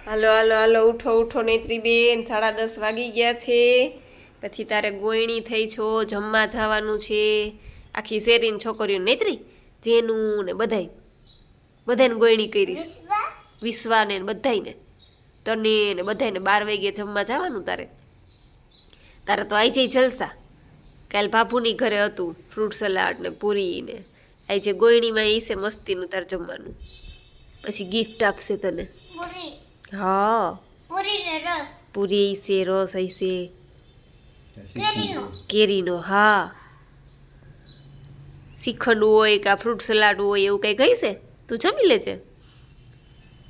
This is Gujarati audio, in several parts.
હાલો હાલો હાલો ઉઠો ઉઠો નેત્રી બેન 10:30 વાગી ગયા છે પછી તારે ગોયણી થઈ છો જમવા જવાનું છે આખી શેરીની છોકરીઓ નેત્રી જેનું ને બધાને ગોયણી કરીશ વિશ્વાને બધાયને તને ને બધાને 12 વાગે જમવા જવાનું તારે તો આવી જાય જલસા કાલ બાપુની ઘરે હતું ફ્રૂટ સલાડ ને પૂરી ને આવી જાય ગોયણીમાં એ છે મસ્તીનું તારે જમવાનું પછી ગિફ્ટ આપશે તને हाँ पूरी ने रस पूरी ऐसे रस ऐसे केरीनो हाँ श्रीखंड હોય કે ફ્રૂટ સલાડ હોય એવું કંઈ કહી છે તું જમી લેજે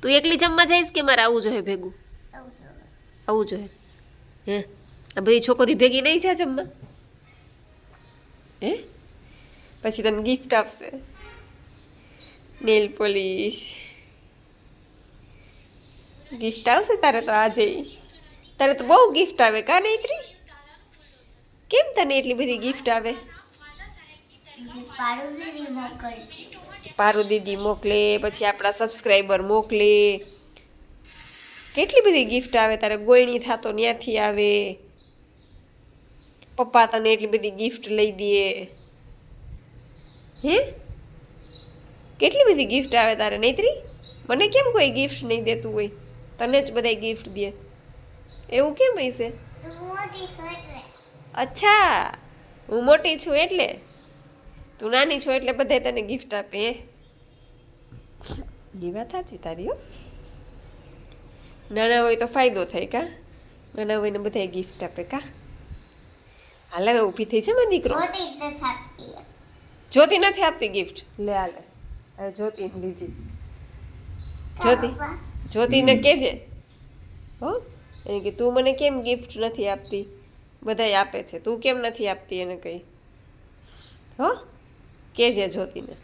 તું એકલી જમવા જઈશ કે મારે આવું જોઈએ ભેગું આવું જોઈએ હે આ બધી છોકરી ભેગી નહીં છે જમવા હે પછી તને ગિફ્ટ આપશે નેલ પોલિશ ગિફ્ટ આવશે તારે તો આજે તારે તો બહુ ગિફ્ટ આવે કા નેત્રી કેમ તને એટલી બધી ગિફ્ટ આવે પારુ દીદી મોકલે પછી આપણા સબસ્ક્રાઈબર મોકલે કેટલી બધી ગિફ્ટ આવે તારે ગોયણી થાતો ત્યાંથી આવે પપ્પા તને એટલી બધી ગિફ્ટ લઈ દે હે કેટલી બધી ગિફ્ટ આવે તારે નેત્રી મને કેમ કોઈ ગિફ્ટ નહીં દેતું હોય તને જ બધા ગિફ્ટ દે એવું કેમ હશે અચ્છા હું મોટી છું એટલે તું નાની છો એટલે બધા તને ગિફ્ટ આપે એ વાત સાચી તારી હો નાના હોય તો ફાયદો થાય કા નાના હોય ને બધા ગિફ્ટ આપે કા હાલ હવે ઊભી થઈ છે મારો દીકરો જ્યોતિ નથી આપતી ગિફ્ટ લે હાલે હવે જ્યોતિને લીધી જ્યોતિને કહેજે હો એને કે તું મને કેમ ગિફ્ટ નથી આપતી બધાય આપે છે તું કેમ નથી આપતી એને કંઈ હો કહેજે જ્યોતિને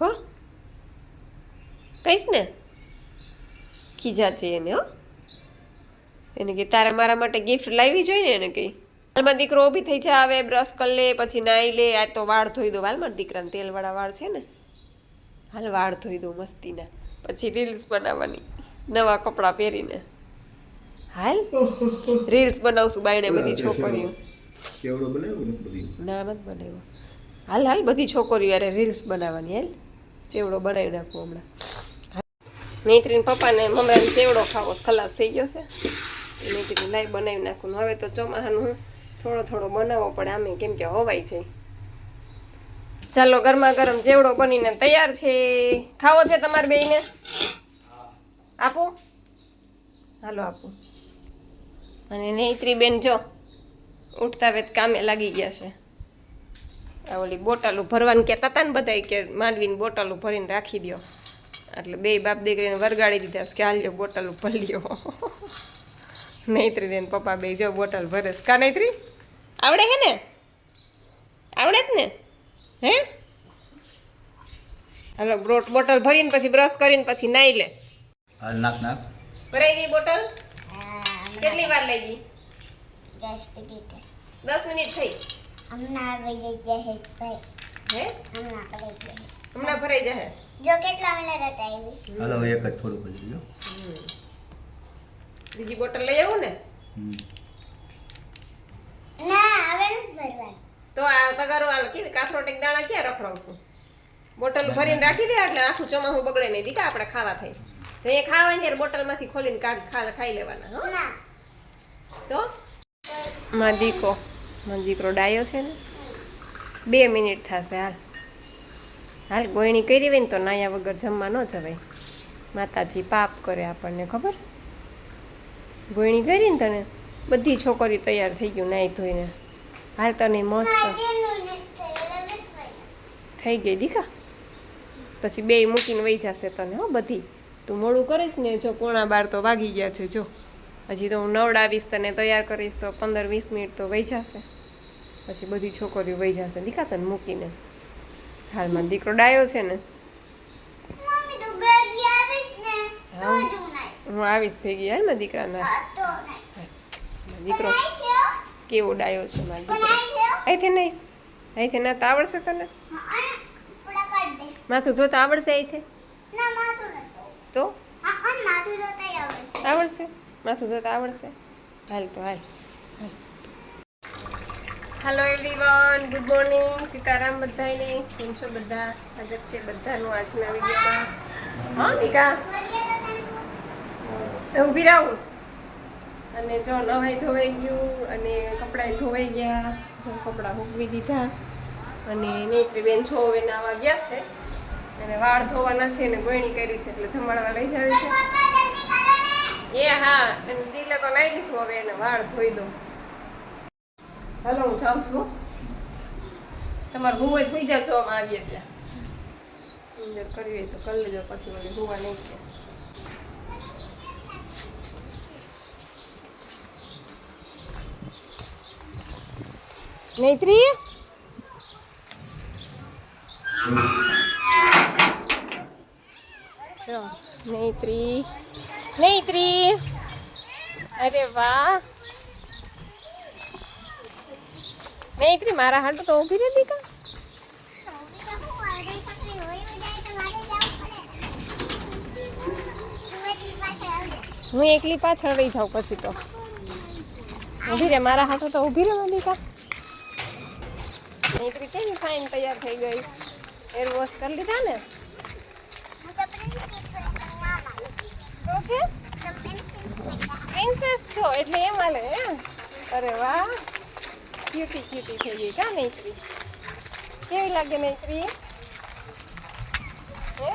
હો કહીશ ને ખીજા છે એને હો એને કે તારે મારા માટે ગિફ્ટ લાવવી જોઈએ ને એને કંઈ હાલમાં દીકરો ઊભી થઈ છે આવે બ્રશ કરી લે પછી નાહી લે આ તો વાળ ધોઈ દો હાલ મારા દીકરાને તેલવાળા વાળ છે ને હાલ વાળ ધોઈ દઉં મસ્તીના પછી રીલ્સ બનાવવાની નવા કપડાં પહેરીને હાલ રીલ્સ બનાવશું બાયણે બધી છોકરીઓ ના નથી બનાવ્યો હાલ બધી છોકરીઓ યારે રીલ્સ બનાવવાની હાલ ચેવડો બનાવી નાખું હમણાં નેત્રીને પપ્પાને મમરાને ચેવડો ખાવો ખલાસ થઈ ગયો છે મેં કીધું લાઈ બનાવી નાખું હવે તો ચોમાસાનું હું થોડો બનાવવો પડે આમે કેમ કે હવાય છે ચાલો ગરમા ગરમ ચેવડો બનીને તૈયાર છે ખાવો છે તમારે બેયને આપું હાલો આપું અને નેત્રી બેન જો ઉઠતા વેત કામે લાગી ગયા છે આ ઓલી બોટલું ભરવાનું કહેતા હતા ને બધા કે માંડવીની બોટલું ભરીને રાખી દો એટલે બે બાપ દીકરીને વરગાડી દીધા કે હાલ્યો બોટલું ભરી લ્યો નેત્રી બેન પપ્પા બે જો બોટલ ભરે છે કા નેત્રી આવડે હે ને આવડે જ ને હે હાલો બોટલ ભરીને પછી બ્રશ કરીને પછી નાઈ લે નાખ ભરાઈ ગઈ બોટલ કેટલી વાર લઈ ગઈ 10 મિનિટ થઈ હમણાં ભરાઈ જશે જો કેટલા મિનિટ આવી હાલો એક જ થોડું કરી લો બીજી બોટલ લઈ આવું ને ના હવે નથી ભરવાની તો આ તગારો આલો કેવી કાથરોટ દાણા ક્યાં રખડાવશું બોટલ ભરીને રાખી દે એટલે આખું ચોમાસું બગડે નહીં દીકા આપણે ખાવા થાય જે ખાવા ત્યારે બોટલમાંથી ખોલીને ખાઈ લેવાના હો ના તો મારો દીકરો ડાયો છે ને 2 મિનિટ થશે હાલ ગોયણી કરી હોય ને તો નાયા વગર જમવા ન જવાય માતાજી પાપ કરે આપણને ખબર ગોયણી કરી ને તને બધી છોકરી તૈયાર થઈ ગયું નાહી ધોઈને હાલ તને મસ્ત થઈ ગઈ દીકા પછી બે મૂકીને વહી જશે તને હો બધી તું મોડું કરીશ ને જો 11:15 તો વાગી ગયા છે જો હજી તો હું નવડાવીશ તને તૈયાર કરીશ તો 15-20 મિનિટ તો વહી જશે પછી બધી છોકરીઓ વહી જશે દીકા તને મૂકીને હાલમાં દીકરો ડાયો છે ને હું આવીશ ભેગી હાલ મારા દીકરાના દીકરો કેવો ડાયો છે મારો દીકરો અહીંથી નહીં અહીંથી ના તો આવડશે તને માથું ધોતા આવડશે અહીંથી ના માથું ન ધોવું. તો આવડશે? માથું ધોતા આવડશે? હાલ તો હાલ. Hello everyone, good morning, Sitaram બધાને. કેમ છો બધા? સ્વાગત છે બધાનું આજના વિડીયોમાં. હા દીકા ઊભી રહું. અને જો નવાઈ ધોવાઈ ગયું અને કપડાં ધોવાઈ ગયા. જો કપડાં મૂકવી દીધા અને નેત્રી બેન છો હવે નાવા ગયા છે અને વાળ ધોવાના છે અને ગોયણી કરી છે એટલે જમાડવા લઈ જાવી છે. એ હા, અને ઢીલે તો લઈ લીધું, હવે એને વાળ ધોઈ દઉં. હલો, હું જાઉં છું. તમારે હું હોય થઈ જાવ છો, આમ આવીએ ત્યાં અંદર કરવી હોય તો કરી લેજો, પછી મને હોવા નહીં છે. નૈત્રી જો નૈત્રી નૈત્રી, અરે વાહ નૈત્રી, મારા હાટુ તો ઊભી રહી દીકા. હું એકલી પાછળ રહી જાઉં પછી તો. ઊભી રે, મારા હાટુ તો ઊભી રહે દીકા. નૈત્રી કેવી ફાઇન તૈયાર થઈ ગઈ. હેર વોશ કરી લીધા ને? શું છે? પ્રિન્સેસ છો એટલે એમ હાલે. અરે વાહ, ક્યુટી ક્યુટી થઈ ગઈ કા નૈત્રી? કેવી લાગે નૈત્રી? હે?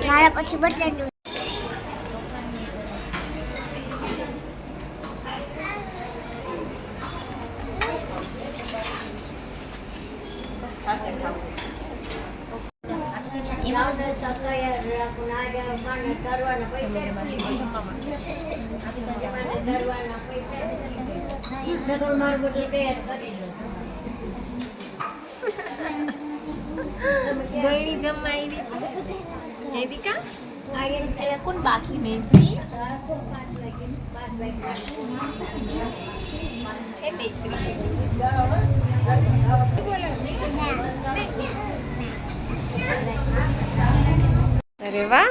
મારા પછી બદલાઈ ગોળી જમાઈ એ દીકા કોણ બાકી નહીં? એ નૈત્રી અરે વાહ,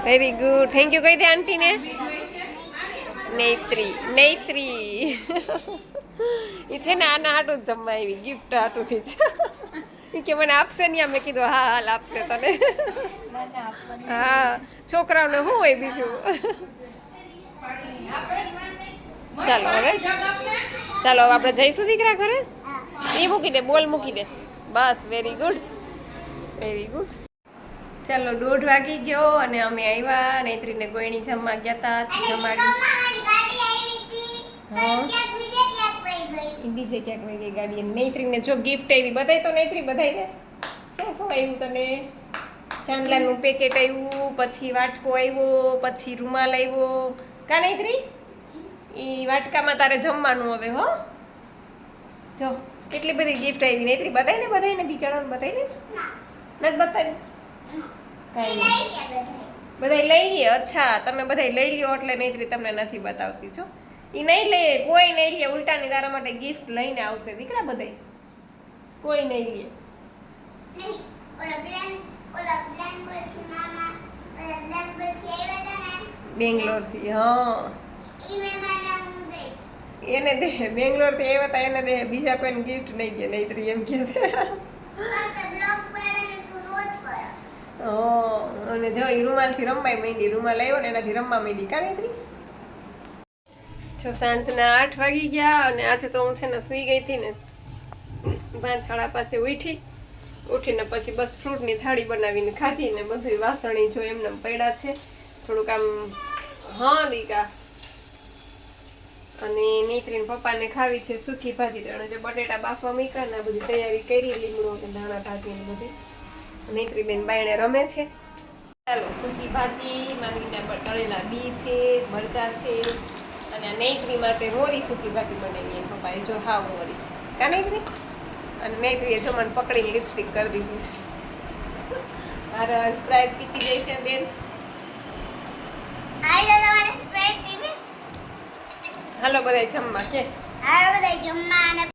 વેરી ગુડ, થેન્ક યુ કહી દે આંટીને. નૈત્રી નૈત્રી એ છે ને આના હાટું જ જમવા આવી, ગિફ્ટ હાટુંથી જ. એ કે મને આપશે નહીં, મેં કીધું હા હાલ આપશે તને. હા, છોકરાઓને શું હોય બીજું. ચાલો હવે આપણે જઈશું દીકરા ઘરે. એ મૂકી દે, બોલ મૂકી દે, બસ. Very good very good. ચાલો 1:30 વાગી ગયો અને અમે આવ્યા. નૈત્રીને ગોયણી જમવા ગયા હતા, જમાડી. હા, એ બીજે ક્યાંક વહી ગઈ ગાડી. નૈત્રીને જો ગિફ્ટ આવી, બધાય તો નૈત્રી બધાયને શું શું આવ્યું તને? ચાંદલાનું પેકેટ આવ્યું, પછી વાટકો આવ્યો, પછી રૂમાલ આવ્યો કા નૈત્રી? એ વાટકામાં તારે જમવાનું હવે. હો, જો કેટલી બધી ગિફ્ટ આવી નૈત્રી. બધાયને બિચારાને બધાયને નથી બતાવી. કાંઈ નહીં, બધાય લઈ લે. અચ્છા, તમે બધાય લઈ લ્યો એટલે નૈત્રી તમને નથી બતાવતી. છો એ નહીં લે, કોઈ નહીં લે. ઉલટાની તારા માટે ગિફ્ટ લઈને આવશે દીકરા. બધાય કોઈ નહીં લે. બેંગ્લોરથી. હા, એને દે. બેંગ્લોરથી આવ્યા હતા એને દે, બીજા કોઈને ગિફ્ટ નહીં દે નૈત્રી એમ કે છે. અને જો એ રૂમાલથી રમવાય માંડી. રૂમાલ આવ્યો ને એનાથી રમવા માંડી કા નૈત્રી? જો સાંજના 8 વાગી ગયા અને આજે તો હું છે ને સૂઈ ગઈ હતી ને 5 સાડા 5 ઉઠીને પછી બસ ફ્રૂટની થાળી બનાવીને ખાધી ને બધું વાસણી જો એમને પડ્યા છે થોડુંક આમ. હા દીકા, અને નૈત્રીને પપ્પાને ખાવી છે સૂકી ભાજી. તો જે બટેટા બાફવા મૂક્યા ને બધી તૈયારી કરી, લીમડો કે ધાણા ભાજી ને બધી. નૈત્રી બેન બાયણે રમે છે. ચાલો, સૂકી ભાજી, માંડવીના પર તળેલા બી છે, મરચાં છે અને આ નૈત્રી માટે મોરી સૂકી ભાજી બનાવી. પપ્પાએ જો હાવ મોરી કા નૈત્રી? અને નૈત્રીએ જો મને પકડીને લિપસ્ટિક કરી દીધી છે. મારે સ્પ્રાઇટ પીતી જાય છે બેન. હાલો બધા જમવા કે? હાલો બધા જમવા.